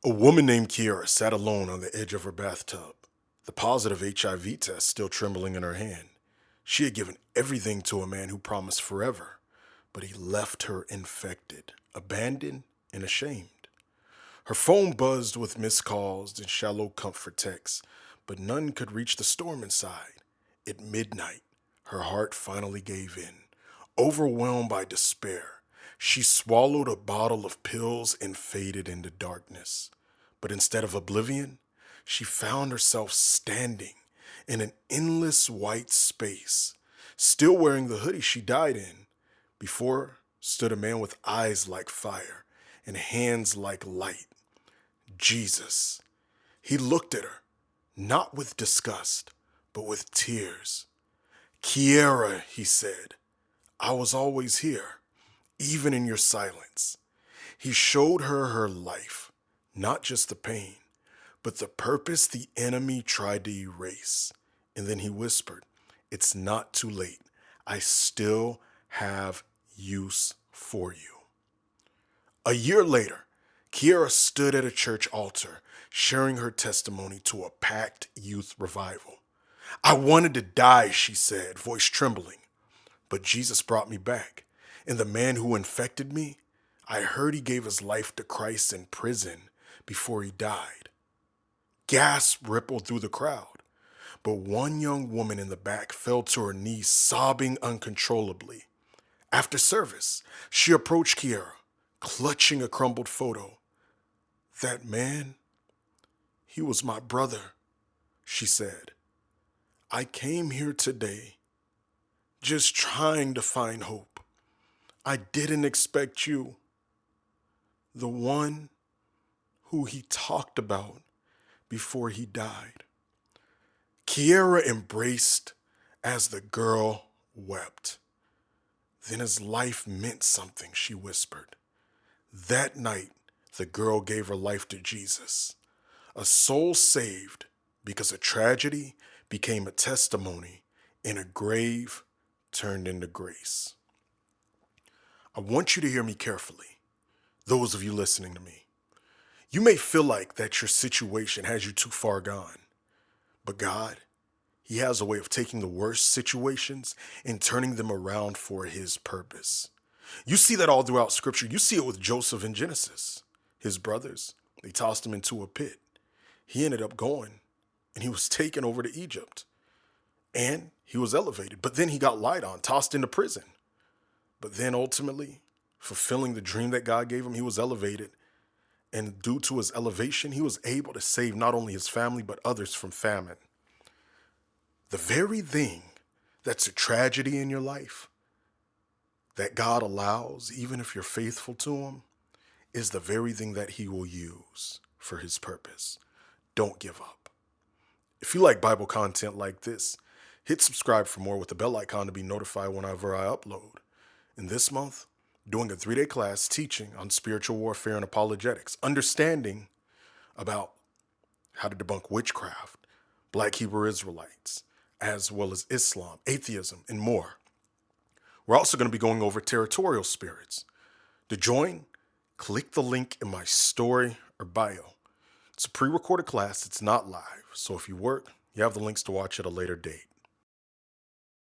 A woman named Kiera sat alone on the edge of her bathtub, the positive HIV test still trembling in her hand. She had given everything to a man who promised forever, but he left her infected, abandoned, and ashamed. Her phone buzzed with missed calls and shallow comfort texts, but none could reach the storm inside. At midnight, her heart finally gave in. Overwhelmed by despair, she swallowed a bottle of pills and faded into darkness. But instead of oblivion, she found herself standing in an endless white space, still wearing the hoodie she died in. Before her stood a man with eyes like fire and hands like light. Jesus. He looked at her, not with disgust, but with tears. Kiera, he said, I was always here, even in your silence. He showed her her life, not just the pain, but the purpose the enemy tried to erase. And then he whispered, it's not too late. I still have use for you. A year later, Kiera stood at a church altar, sharing her testimony to a packed youth revival. I wanted to die, she said, voice trembling, but Jesus brought me back. And the man who infected me, I heard he gave his life to Christ in prison before he died. Gasps rippled through the crowd, but one young woman in the back fell to her knees, sobbing uncontrollably. After service, she approached Kiera, clutching a crumbled photo. That man, he was my brother, she said. I came here today just trying to find hope. I didn't expect you, the one who he talked about before he died. Kiera embraced as the girl wept. Then his life meant something, she whispered. That night, the girl gave her life to Jesus. A soul saved because a tragedy became a testimony and a grave turned into grace. I want you to hear me carefully, those of you listening to me. You may feel like that your situation has you too far gone, but God, He has a way of taking the worst situations and turning them around for His purpose. You see that all throughout Scripture. You see it with Joseph in Genesis. His brothers, they tossed him into a pit. He ended up going, and he was taken over to Egypt. And he was elevated, but then he got lied on, tossed into prison. But then ultimately, fulfilling the dream that God gave him, he was elevated. And due to his elevation, he was able to save not only his family, but others from famine. The very thing that's a tragedy in your life that God allows, even if you're faithful to him, is the very thing that he will use for his purpose. Don't give up. If you like Bible content like this, hit subscribe for more with the bell icon to be notified whenever I upload. And this month, doing a 3-day class teaching on spiritual warfare and apologetics, understanding about how to debunk witchcraft, Black Hebrew Israelites, as well as Islam, atheism, and more. We're also going to be going over territorial spirits. To join, click the link in my story or bio. It's a pre-recorded class. It's not live. So if you work, you have the links to watch at a later date.